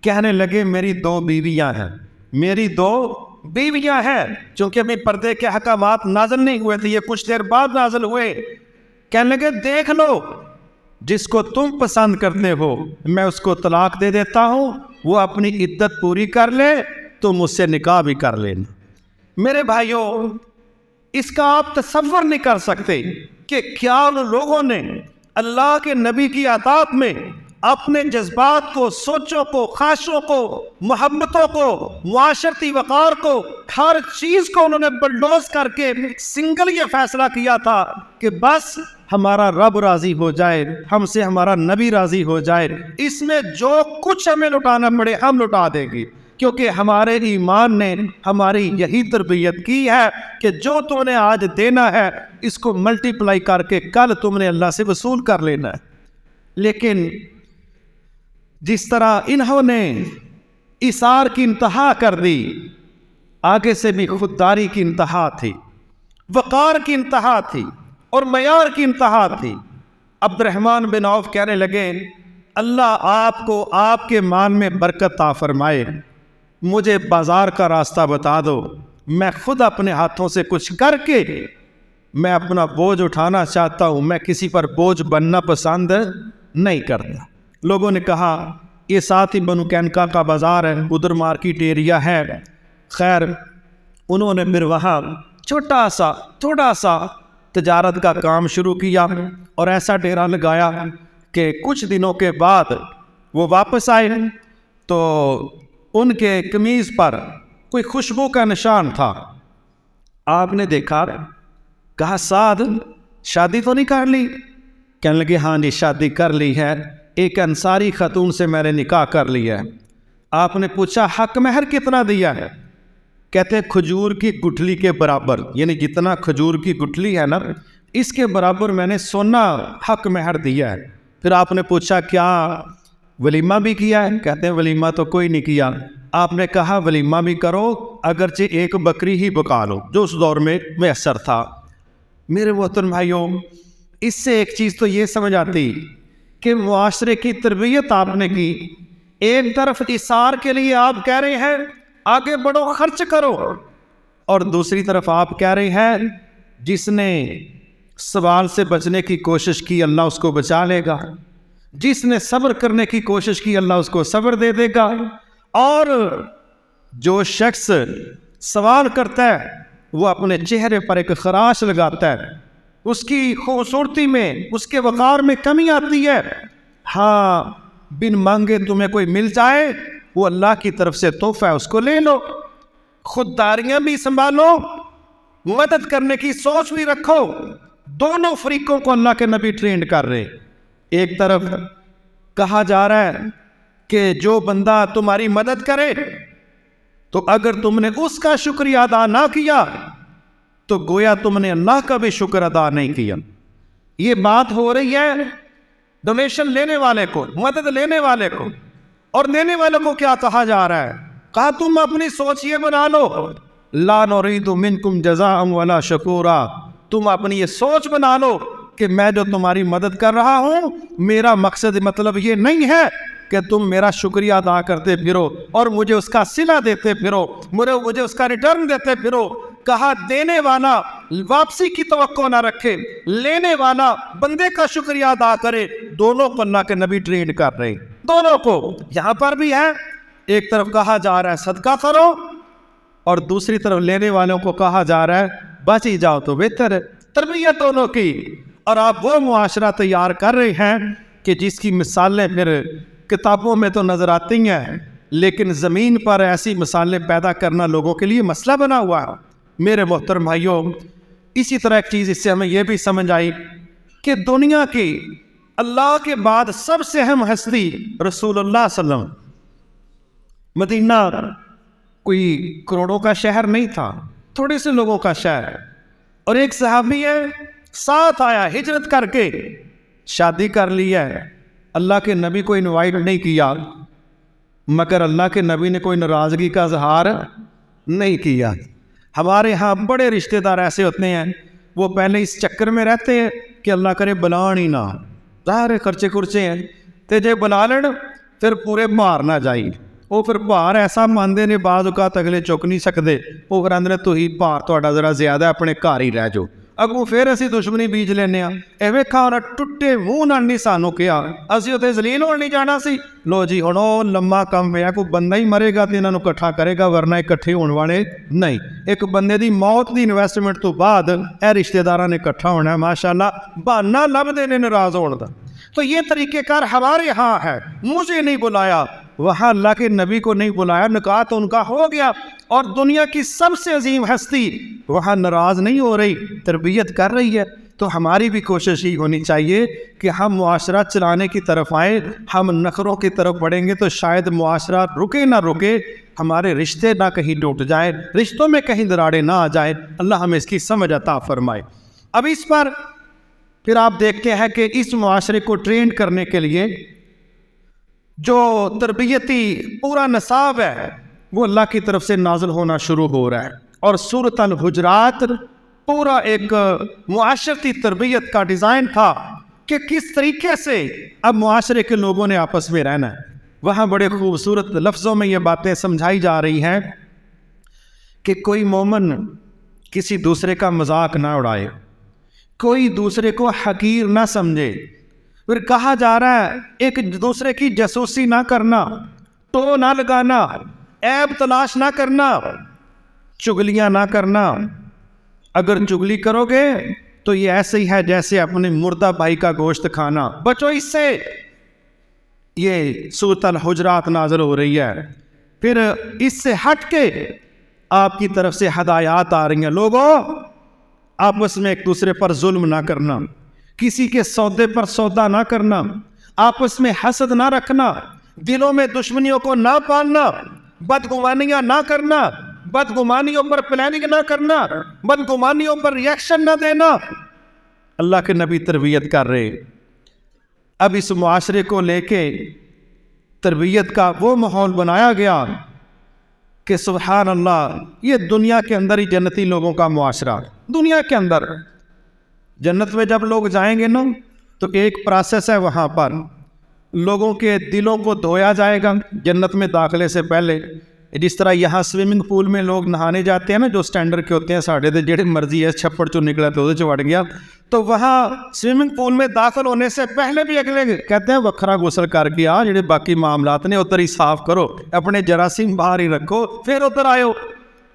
کہنے لگے میری 2 بیویاں ہیں، میری 2 بیویاں ہیں، چونکہ ابھی پردے کے احکامات نازل نہیں ہوئے تھے، یہ کچھ دیر بعد نازل ہوئے۔ کہنے لگے دیکھ لو، جس کو تم پسند کرتے ہو میں اس کو طلاق دے دیتا ہوں، وہ اپنی عدت پوری کر لے تو مجھ سے نکاح بھی کر لینا۔ میرے بھائیوں، اس کا آپ تصور نہیں کر سکتے کہ کیا ان لوگوں نے اللہ کے نبی کی اطاعت میں اپنے جذبات کو، سوچوں کو، خواہشوں کو، محبتوں کو، معاشرتی وقار کو، ہر چیز کو انہوں نے بلڈوز کر کے سنگل یہ فیصلہ کیا تھا کہ بس ہمارا رب راضی ہو جائے، ہم سے ہمارا نبی راضی ہو جائے، اس میں جو کچھ ہمیں لٹانا پڑے ہم لٹا دیں گے، کیونکہ ہمارے ایمان نے ہماری یہی تربیت کی ہے کہ جو تم نے آج دینا ہے اس کو ملٹی پلائی کر کے کل تم نے اللہ سے وصول کر لینا ہے۔ لیکن جس طرح انہوں نے اثار کی انتہا کر دی، آگے سے بھی خودداری کی انتہا تھی، وقار کی انتہا تھی اور معیار کی انتہا تھی۔ عبد الرحمن بن عوف کہنے لگے اللہ آپ کو آپ کے مال میں برکت عطا فرمائے، مجھے بازار کا راستہ بتا دو، میں خود اپنے ہاتھوں سے کچھ کر کے میں اپنا بوجھ اٹھانا چاہتا ہوں، میں کسی پر بوجھ بننا پسند نہیں کرتا۔ لوگوں نے کہا یہ ساتھ ہی بنو قینقاع کا بازار ہے، ادھر مارکیٹ ایریا ہے۔ خیر انہوں نے پھر وہاں تھوڑا سا تجارت کا کام شروع کیا اور ایسا ڈیرا لگایا کہ کچھ دنوں کے بعد وہ واپس آئے تو ان کے قمیض پر کوئی خوشبو کا نشان تھا۔ آپ نے دیکھا، کہا سعد شادی تو نہیں کر لی؟ کہنے لگے ہاں جی شادی کر لی ہے، ایک انصاری خاتون سے میں نے نکاح کر لیا ہے۔ آپ نے پوچھا حق مہر کتنا دیا ہے؟ کہتے کھجور کی گٹھلی کے برابر، یعنی جتنا کھجور کی گٹھلی ہے نا اس کے برابر میں نے سونا حق مہر دیا ہے۔ پھر آپ نے پوچھا کیا ولیمہ بھی کیا ہے؟ کہتے ہیں ولیمہ تو کوئی نہیں کیا۔ آپ نے کہا ولیمہ بھی کرو، اگرچہ ایک بکری ہی بکا لو، جو اس دور میں میسر تھا۔ میرے محترم بھائیوں، اس سے ایک چیز تو یہ سمجھ آتی کہ معاشرے کی تربیت آپ نے کی۔ ایک طرف اثار کے لیے آپ کہہ رہے ہیں آگے بڑھو خرچ کرو، اور دوسری طرف آپ کہہ رہے ہیں جس نے سوال سے بچنے کی کوشش کی اللہ اس کو بچا لے گا، جس نے صبر کرنے کی کوشش کی اللہ اس کو صبر دے دے گا، اور جو شخص سوال کرتا ہے وہ اپنے چہرے پر ایک خراش لگاتا ہے، اس کی خوبصورتی میں، اس کے وقار میں کمی آتی ہے۔ ہاں بن مانگے تمہیں کوئی مل جائے وہ اللہ کی طرف سے تحفہ ہے، اس کو لے لو۔ خودداریاں بھی سنبھالو، مدد کرنے کی سوچ بھی رکھو۔ دونوں فریقوں کو اللہ کے نبی ٹرینڈ کر رہے۔ ایک طرف کہا جا رہا ہے کہ جو بندہ تمہاری مدد کرے تو اگر تم نے اس کا شکریہ ادا نہ کیا تو گویا تم نے اللہ کا بھی شکر ادا نہیں کیا۔ یہ بات ہو رہی ہے ڈونیشن لینے والے کو، مدد لینے والے کو، اور دینے والے کو کیا کہا جا رہا ہے؟ کہا تم اپنی سوچ یہ بنا لو، لا نريد منکم جزاء ولا شکورا، تم اپنی یہ سوچ بنا لو کہ میں جو تمہاری مدد کر رہا ہوں، میرا مقصد مطلب یہ نہیں ہے کہ تم میرا شکریہ ادا کرتے پھرو اور مجھے اس کا صلہ دیتے پھرو، مجھے اس کا ریٹرن دیتے پھرو۔ کہا دینے والا واپسی کی توقع نہ رکھے، لینے والا بندے کا شکریہ ادا کرے۔ دونوں کو اللہ کے نبی ٹرینڈ کر رہے ہیں، دونوں کو۔ یہاں پر بھی ہے، ایک طرف کہا جا رہا ہے صدقہ کرو، اور دوسری طرف لینے والوں کو کہا جا رہا ہے بچ ہی جاؤ تو بہتر ہے۔ تربیت دونوں کی، اور آپ وہ معاشرہ تیار کر رہے ہیں کہ جس کی مثالیں پھر کتابوں میں تو نظر آتی ہیں، لیکن زمین پر ایسی مثالیں پیدا کرنا لوگوں کے لیے مسئلہ بنا ہوا ہے۔ میرے محترم بھائیوں، اسی طرح ایک چیز اس سے ہمیں یہ بھی سمجھ آئی کہ دنیا کی اللہ کے بعد سب سے اہم ہستی رسول اللہ صلی اللہ علیہ وسلم۔ مدینہ کوئی کروڑوں کا شہر نہیں تھا، تھوڑے سے لوگوں کا شہر ہے، اور ایک صحابی ہے ساتھ آیا ہجرت کر کے، شادی کر لی ہے، اللہ کے نبی کو انوائٹ نہیں کیا، مگر اللہ کے نبی نے کوئی ناراضگی کا اظہار نہیں کیا۔ ہمارے ہاں بڑے رشتہ دار ایسے ہوتے ہیں، وہ پہلے اس چکر میں رہتے ہیں کہ اللہ کرے بلان ہی نہ، ظاہر خرچے خرچے ہیں تے جے بلا لین پھر پورے بھار نہ جائی، وہ پھر بھار ایسا مانتے نے بعض اوقات اگلے چک نہیں سکتے، وہ پھر آندے تو ہی بھار تہاڈا ذرا زیادہ اپنے گھر ہی رہ جاؤ، اگوں پھر اسی دشمنی بیج لینے ہاں۔ اے ویکھا انہاں ٹٹے منہ نال نہیں سانو کیا، اسی اتنے ذلیل ہون نہیں جانا سی، لو جی ہن او لمبا کم پیا، کوئی بندہ ہی مرے گا تے انہاں نوں اکٹھا کرے گا، ورنہ اکٹھے ہون والے نہیں۔ ایک بندے دی موت دی انویسٹمنٹ تو بعد اے رشتہ داراں نے اکٹھا ہونا ہے، ماشاءاللہ بہانہ لبدے نے ناراض ہون دا۔ تو یہ طریقہ کار ہمارے ہاں ہے، مجھے نہیں بلایا، وہاں اللہ کے نبی کو نہیں بلایا، نکاح تو ان کا ہو گیا، اور دنیا کی سب سے عظیم ہستی وہاں ناراض نہیں ہو رہی، تربیت کر رہی ہے۔ تو ہماری بھی کوشش ہی ہونی چاہیے کہ ہم معاشرہ چلانے کی طرف آئیں، ہم نخروں کی طرف بڑھیں گے تو شاید معاشرہ رکے نہ رکے، ہمارے رشتے نہ کہیں ٹوٹ جائیں، رشتوں میں کہیں دراڑیں نہ آ جائیں، اللہ ہمیں اس کی سمجھ عطا فرمائے۔ اب اس پر پھر آپ دیکھتے ہیں کہ اس معاشرے کو ٹرینڈ کرنے کے لیے جو تربیتی پورا نصاب ہے وہ اللہ کی طرف سے نازل ہونا شروع ہو رہا ہے، اور سورۃ الحجرات پورا ایک معاشرتی تربیت کا ڈیزائن تھا کہ کس طریقے سے اب معاشرے کے لوگوں نے آپس میں رہنا ہے۔ وہاں بڑے خوبصورت لفظوں میں یہ باتیں سمجھائی جا رہی ہیں کہ کوئی مومن کسی دوسرے کا مذاق نہ اڑائے، کوئی دوسرے کو حقیر نہ سمجھے، پھر کہا جا رہا ہے ایک دوسرے کی جاسوسی نہ کرنا، ٹو نہ لگانا، عیب تلاش نہ کرنا، چگلیاں نہ کرنا۔ اگر چگلی کرو گے تو یہ ایسے ہی ہے جیسے اپنے مردہ بھائی کا گوشت کھانا، بچو اس سے۔ یہ سورۃ الحجرات نازل ہو رہی ہے۔ پھر اس سے ہٹ کے آپ کی طرف سے ہدایات آ رہی ہیں، لوگوں آپس میں ایک دوسرے پر ظلم نہ کرنا، کسی کے سودے پر سودا نہ کرنا، آپس میں حسد نہ رکھنا، دلوں میں دشمنیوں کو نہ پالنا، بدگمانیاں نہ کرنا، بدگمانیوں پر پلاننگ نہ کرنا، بدگمانیوں پر ریاکشن نہ دینا۔ اللہ کے نبی تربیت کر رہے۔ اب اس معاشرے کو لے کے تربیت کا وہ ماحول بنایا گیا کہ سبحان اللہ، یہ دنیا کے اندر ہی جنتی لوگوں کا معاشرہ، دنیا کے اندر جنت میں جب لوگ جائیں گے نا تو ایک پروسیس ہے، وہاں پر لوگوں کے دلوں کو دھویا جائے گا جنت میں داخلے سے پہلے۔ جس طرح یہاں سوئمنگ پول میں لوگ نہانے جاتے ہیں نا، جو سٹینڈرڈ کے ہوتے ہیں، ساڑھے دے جڑے مرضی ہے چھپڑ چو نکلا تو چ وڑ گیا، تو وہاں سوئمنگ پول میں داخل ہونے سے پہلے بھی اگلے کہتے ہیں وکھرا غسل کر کے آ، جڑے باقی معاملات نے ادھر ہی صاف کرو، اپنے جراثیم باہر ہی رکھو، پھر ادھر آئو۔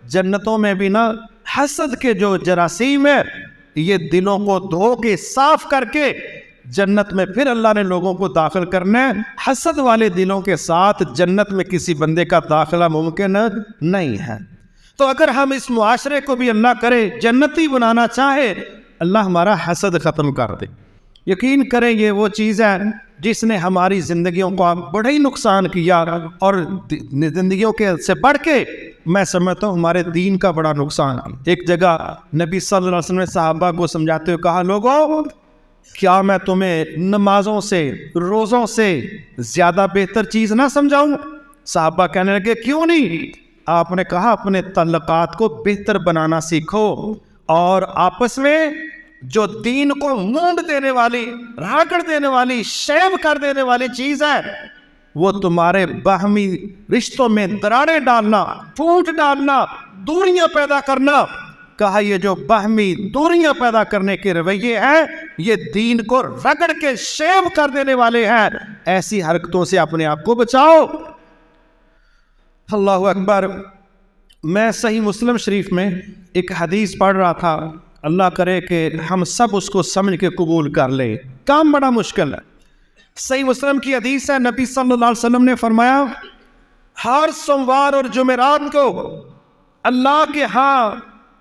جنتوں میں بھی نا حسد کے جو جراثیم ہے یہ دلوں کو دھو کے صاف کر کے جنت میں پھر اللہ نے لوگوں کو داخل کرنا ہے۔ حسد والے دلوں کے ساتھ جنت میں کسی بندے کا داخلہ ممکن نہیں ہے۔ تو اگر ہم اس معاشرے کو بھی اللہ کرے جنتی بنانا چاہے، اللہ ہمارا حسد ختم کر دے۔ یقین کریں یہ وہ چیز ہے جس نے ہماری زندگیوں کو بڑا ہی نقصان کیا، اور زندگیوں کے سے بڑھ کے میں سمجھتا ہوں ہمارے دین کا بڑا نقصان ہے۔ ایک جگہ نبی صلی اللہ علیہ وسلم نے صحابہ کو سمجھاتے ہوئے کہا، لوگوں کیا میں تمہیں نمازوں سے روزوں سے زیادہ بہتر چیز نہ سمجھاؤں؟ صحابہ کہنے لگے کیوں نہیں؟ آپ نے کہا اپنے تعلقات کو بہتر بنانا سیکھو، اور آپس میں جو دین کو مونڈ دینے والی، راگڑ دینے والی، شیب کر دینے والی چیز ہے وہ تمہارے باہمی رشتوں میں دراڑیں ڈالنا، پھوٹ ڈالنا، دوریاں پیدا کرنا۔ کہا یہ جو باہمی دوریاں پیدا کرنے کے رویے ہیں یہ دین کو رگڑ کے شیب کر دینے والے ہیں، ایسی حرکتوں سے اپنے آپ کو بچاؤ۔ اللہ اکبر۔ میں صحیح مسلم شریف میں ایک حدیث پڑھ رہا تھا، اللہ کرے کہ ہم سب اس کو سمجھ کے قبول کر لیں، کام بڑا مشکل ہے۔ صحیح مسلم کی حدیث ہے، نبی صلی اللہ علیہ وسلم نے فرمایا ہر سوموار اور جمعرات کو اللہ کے ہاں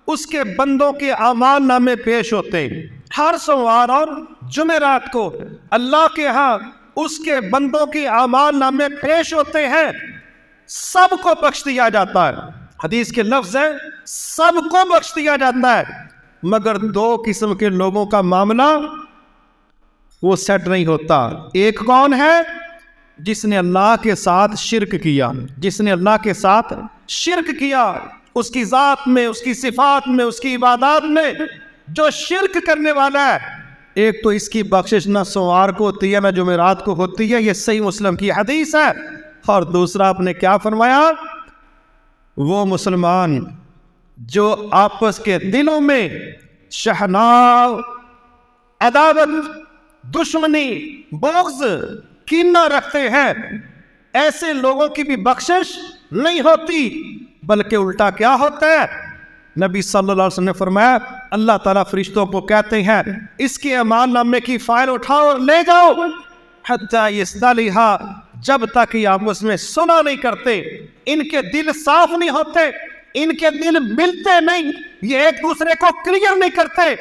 اس کے بندوں کے اعمال نامے پیش ہوتے ہیں۔ ہر سوموار اور جمعرات کو اللہ کے ہاں اس کے بندوں کے اعمال نامے پیش ہوتے ہیں، سب کو بخش دیا جاتا ہے۔ حدیث کے لفظ ہے سب کو بخش دیا جاتا ہے، مگر دو قسم کے لوگوں کا معاملہ وہ سیٹ نہیں ہوتا۔ ایک کون ہے؟ جس نے اللہ کے ساتھ شرک کیا، جس نے اللہ کے ساتھ شرک کیا، اس کی ذات میں، اس کی صفات میں، اس کی عبادات میں جو شرک کرنے والا ہے، ایک تو اس کی بخشش نہ سوموار کو ہوتی ہے نہ جمعرات کو ہوتی ہے، یہ صحیح مسلم کی حدیث ہے۔ اور دوسرا آپ نے کیا فرمایا؟ وہ مسلمان جو آپس کے دلوں میں شحناء، عداوت، دشمنی، بغض، کینہ رکھتے ہیں، ایسے لوگوں کی بھی بخشش نہیں ہوتی، بلکہ الٹا کیا ہوتا ہے؟ نبی صلی اللہ علیہ وسلم نے فرمایا اللہ تعالیٰ فرشتوں کو کہتے ہیں اس کے اعمال نامے کی فائل اٹھاؤ اور لے جاؤ، حتیٰ یصطلحا، جب تک یہ آپس میں صلح نہیں کرتے، ان کے دل صاف نہیں ہوتے، ان کے دل ملتے نہیں، یہ ایک دوسرے کو کلیئر نہیں کرتے،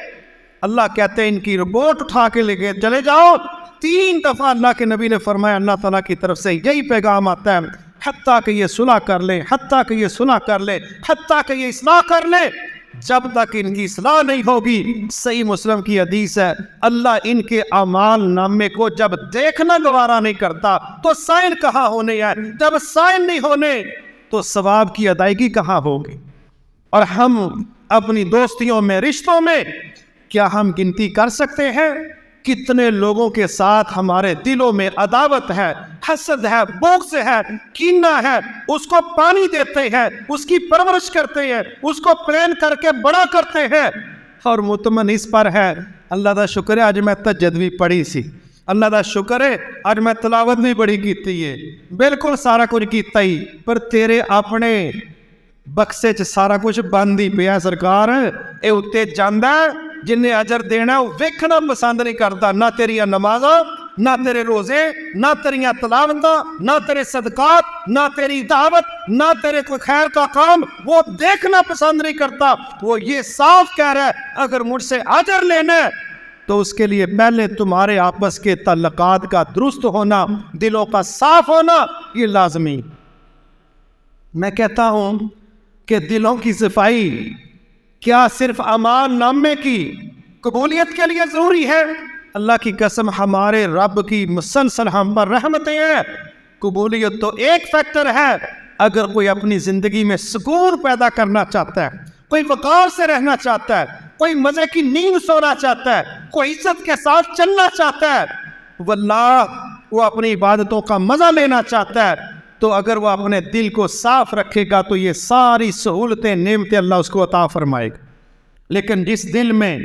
اللہ کہتے ہیں ان کی رپورٹ اٹھا کے لے کے چلے جاؤ۔ 3 دفعہ اللہ کے نبی نے فرمایا اللہ تعالیٰ کی طرف سے یہی پیغام آتا ہے، حتیٰ کہ یہ صلح کر لیں، حتیٰ کہ یہ صلح کر لیں، حتیٰ کہ یہ اصلاح کر لیں۔ جب تک ان کی اصلاح نہیں ہوگی، صحیح مسلم کی حدیث ہے، اللہ ان کے اعمال نامے کو جب دیکھنا گوارا نہیں کرتا تو سائن کہاں ہونے ہیں؟ جب سائن نہیں ہونے تو ثواب کی ادائیگی کہاں ہوگی؟ اور ہم اپنی دوستیوں میں، رشتوں میں کیا ہم گنتی کر سکتے ہیں کتنے لوگوں کے ساتھ ہمارے دلوں میں عداوت ہے، حسد ہے، بغض ہے، کینہ ہے، اس کو پانی دیتے ہیں، اس کی پرورش کرتے ہیں، اس کو پلان کر کے بڑا کرتے ہیں، اور مطمئن اس پر ہے اللہ دا شکر ہے آج میں تہجد بھی پڑھی سی، اللہ دا شکر ہے آج میں تلاوت بھی بڑی کیتی ہے، بالکل سارا کچھ کیتا ہی، پر تیرے اپنے بکسے چ سارا کچھ بند ہی پیا سرکار، اے اتنے جاندہ جنہیں اجر دینا وہ ویکھنا پسند نہیں کرتا، نہ تیری نمازاں، نہ تیرے روزے، نہ تیری تلاوتاں، نہ تیرے صدقات، نہ تیری دعوت، نہ تیرے کوئی خیر کا کام، وہ دیکھنا پسند نہیں کرتا۔ وہ یہ صاف کہہ رہا ہے اگر مجھ سے اجر لینا ہے تو اس کے لیے پہلے تمہارے آپس کے تعلقات کا درست ہونا، دلوں کا صاف ہونا یہ لازمی۔ میں کہتا ہوں کہ دلوں کی صفائی کیا صرف اعمال نامے کی قبولیت کے لیے ضروری ہے؟ اللہ کی قسم ہمارے رب کی مسلسل ہم پر رحمتیں ہیں، قبولیت تو ایک فیکٹر ہے۔ اگر کوئی اپنی زندگی میں سکون پیدا کرنا چاہتا ہے، کوئی وقار سے رہنا چاہتا ہے، کوئی مزے کی نیند سونا چاہتا ہے، کوئی عزت کے ساتھ چلنا چاہتا ہے، واللہ وہ اپنی عبادتوں کا مزہ لینا چاہتا ہے، تو اگر وہ اپنے دل کو صاف رکھے گا تو یہ ساری سہولتیں، نعمتیں اللہ اس کو عطا فرمائے گا۔ لیکن جس دل میں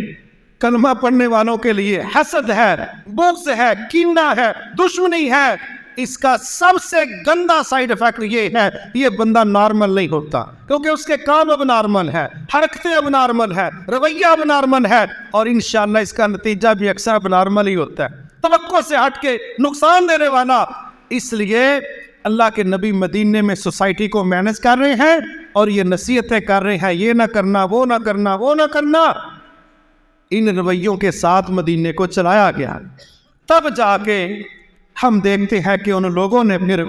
کلمہ پڑھنے والوں کے لیے حسد ہے، بغض ہے، کینہ ہے، دشمنی ہے، اس کا سب سے گندا سائیڈ افیکٹ یہ ہے یہ بندہ نارمل نہیں ہوتا، کیونکہ اس کے کام اب نارمل ہے، حرکتیں اب نارمل ہے، رویہ اب نارمل ہے، اور انشاءاللہ اس کا نتیجہ بھی اکثر اب نارمل ہی ہوتا ہے، توقع سے ہٹ کے نقصان دینے والا۔ اس لیے اللہ کے نبی مدینے میں سوسائٹی کو مینج کر رہے ہیں اور یہ نصیحتیں کر رہے ہیں یہ نہ کرنا، وہ نہ کرنا، وہ نہ کرنا۔ ان رویوں کے ساتھ مدینے کو چلایا گیا، تب جا کے ہم دیکھتے ہیں کہ ان لوگوں نے پھر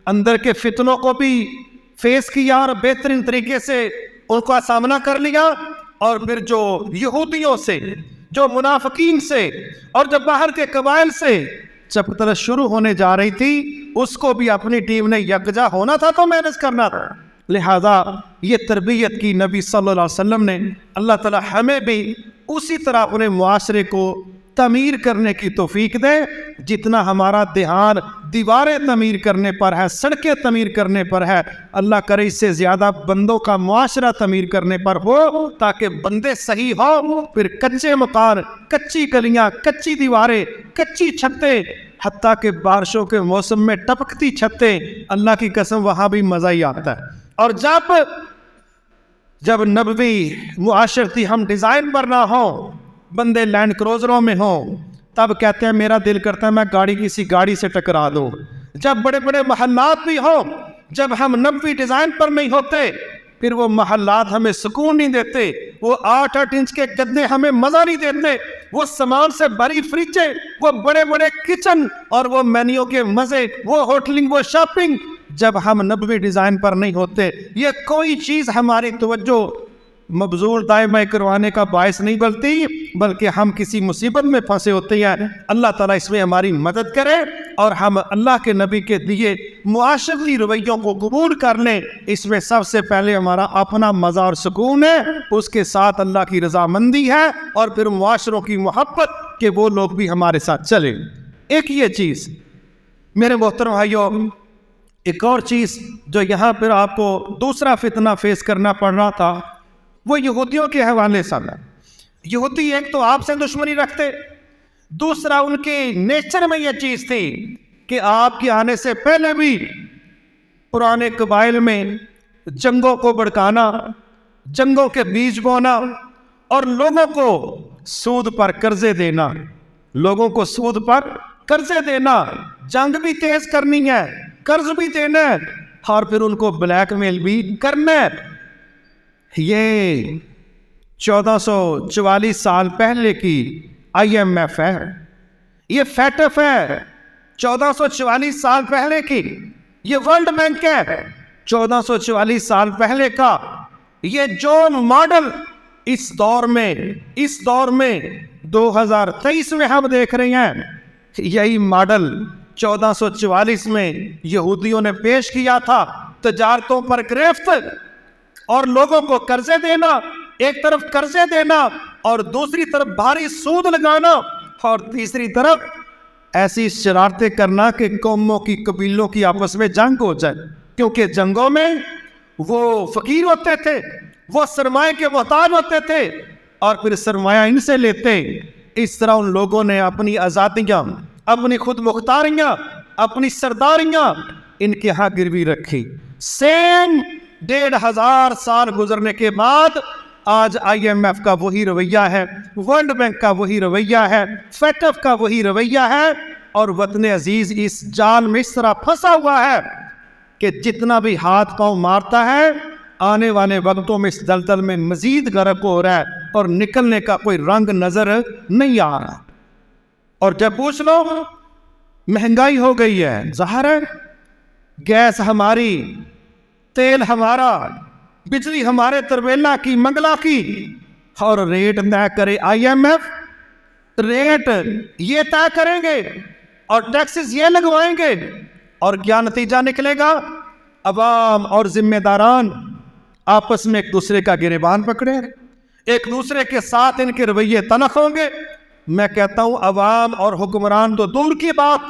اندر کے فتنوں کو بھی فیس کیا اور بہترین طریقے سے ان کا سامنا کر لیا، اور پھر جو یہودیوں سے، جو منافقین سے اور جب باہر کے قبائل سے چپتل شروع ہونے جا رہی تھی، اس کو بھی اپنی ٹیم نے یکجا ہونا تھا تو مینج کرنا تھا۔ لہذا یہ تربیت کی نبی صلی اللہ علیہ وسلم نے۔ اللہ تعالی ہمیں بھی اسی طرح اپنے معاشرے کو تعمیر کرنے کی توفیق دے جتنا ہمارا دھیان دیواریں تعمیر کرنے پر ہے، سڑکیں تعمیر کرنے پر ہے، اللہ کرے اس سے زیادہ بندوں کا معاشرہ تعمیر کرنے پر ہو، تاکہ بندے صحیح ہو، پھر کچے مکان، کچی گلیاں، کچی دیواریں، کچی چھتیں، حتیٰ کہ بارشوں کے موسم میں ٹپکتی چھتیں، اللہ کی قسم وہاں بھی مزہ ہی آتا ہے۔ اور جب نبوی معاشرتی ہم ڈیزائن پر نہ ہوں، بندے لینڈ کروزروں میں ہوں، تب کہتے ہیں میرا دل کرتا ہے میں کسی گاڑی سے ٹکرا دوں۔ جب بڑے بڑے محلات بھی ہوں، جب ہم نبوی ڈیزائن پر نہیں ہوتے، پھر وہ محلات ہمیں سکون نہیں دیتے، وہ 8-8 انچ کے گدے ہمیں مزہ نہیں دیتے، وہ سامان سے بھری فریجیں، وہ بڑے بڑے کچن اور وہ مینیو کے مزے، وہ ہوٹلنگ، وہ شاپنگ، جب ہم نبوی ڈیزائن پر نہیں ہوتے، یہ کوئی چیز ہماری توجہ مبذول دائیں کروانے کا باعث نہیں بنتی، بلکہ ہم کسی مصیبت میں پھنسے ہوتے ہیں۔ اللہ تعالیٰ اس میں ہماری مدد کرے اور ہم اللہ کے نبی کے دیے معاشرتی رویوں کو قبول کر لیں۔ اس میں سب سے پہلے ہمارا اپنا مزہ اور سکون ہے، اس کے ساتھ اللہ کی رضامندی ہے، اور پھر معاشروں کی محبت کہ وہ لوگ بھی ہمارے ساتھ چلیں۔ ایک یہ چیز میرے محترم بھائیوں، ایک اور چیز جو یہاں پر آپ کو دوسرا فتنہ فیس کرنا پڑ رہا تھا، وہ یہودیوں کے حوالے سے ہے۔ یہودی ایک تو آپ سے دشمنی رکھتے، دوسرا ان کے نیچر میں یہ چیز تھی کہ آپ کے آنے سے پہلے بھی پرانے قبائل میں جنگوں کو بھڑکانا، جنگوں کے بیج بونا اور لوگوں کو سود پر قرضے دینا، لوگوں کو سود پر قرضے دینا، جنگ بھی تیز کرنی ہے، قرض بھی دینا ہے، اور پھر ان کو بلیک میل بھی کرنا ہے۔ یہ 1444 سال پہلے کی IMF ہے، یہ FATF ہے 1444 سال پہلے کی، یہ ورلڈ بینک ہے 1444 سال پہلے کا، یہ جون ماڈل اس دور میں 2023 میں ہم دیکھ رہے ہیں، یہی ماڈل 1444 میں یہودیوں نے پیش کیا تھا۔ تجارتوں پر گرفت اور لوگوں کو قرضے دینا، ایک طرف قرضے دینا اور دوسری طرف بھاری سود لگانا، اور تیسری طرف ایسی شرارتیں کرنا کہ قوموں کی، قبیلوں کی آپس میں جنگ ہو جائے، کیونکہ جنگوں میں وہ فقیر ہوتے تھے، وہ سرمایہ کے محتاج ہوتے تھے، اور پھر سرمایہ ان سے لیتے۔ اس طرح ان لوگوں نے اپنی آزادیاں، اپنی خود مختاریاں، اپنی سرداریاں ان کے ہاں گروی رکھی۔ سیم 1500 سال گزرنے کے بعد آج IMF کا وہی رویہ ہے، ورلڈ بینک کا وہی رویہ ہے، FATF کا وہی رویہ ہے، اور وطن عزیز اس جال میں اس طرح پھنسا ہوا ہے کہ جتنا بھی ہاتھ پاؤں مارتا ہے، آنے والے وقتوں میں اس دلدل میں مزید غرق ہو رہا ہے اور نکلنے کا کوئی رنگ نظر نہیں آ رہا۔ اور جب پوچھ لو مہنگائی ہو گئی ہے، ظاہر ہے گیس ہماری، تیل ہمارا، بجلی ہمارے تربیلا کی، منگلا کی، اور ریٹ طے کرے IMF، ریٹ یہ طے کریں گے اور ٹیکسز یہ لگوائیں گے، اور کیا نتیجہ نکلے گا؟ عوام اور ذمہ داران آپس میں ایک دوسرے کا گریبان پکڑے، ایک دوسرے کے ساتھ ان کے رویے تلخ ہوں گے۔ میں کہتا ہوں عوام اور حکمران تو دور کی بات،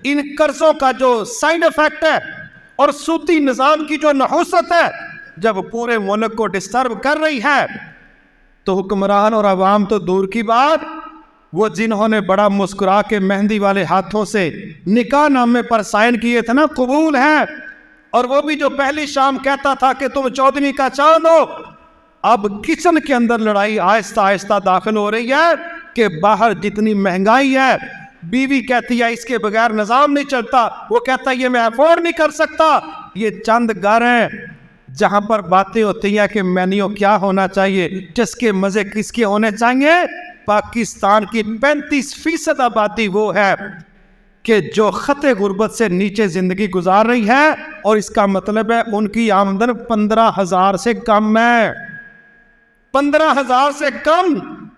ان قرضوں کا جو سائیڈ ایفیکٹ ہے اور سودی نظام کی جو نحوست ہے، جب پورے ملک کو ڈسٹرب کر رہی ہے، تو حکمران اور عوام تو دور کی بات، وہ جنہوں نے بڑا مسکرا کے مہندی والے ہاتھوں سے نکاح نامے پر سائن کیے تھے نا، قبول ہے، اور وہ بھی جو پہلی شام کہتا تھا کہ تم 14ویں کا چاند ہو، اب کچن کے اندر لڑائی آہستہ آہستہ داخل ہو رہی ہے کہ باہر جتنی مہنگائی ہے، بیوی کہتی ہے اس کے بغیر نظام نہیں چلتا، وہ کہتا ہے یہ میں افورڈ نہیں کر سکتا۔ یہ چند گھر ہیں جہاں پر باتیں ہوتی ہیں کہ مینیو کیا ہونا چاہیے، جس کے مزے کس کے ہونے چاہیے۔ پاکستان کی 35% آبادی وہ ہے کہ جو خط غربت سے نیچے زندگی گزار رہی ہے، اور اس کا مطلب ہے ان کی آمدن 15,000 سے کم ہے، 15,000 سے کم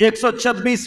126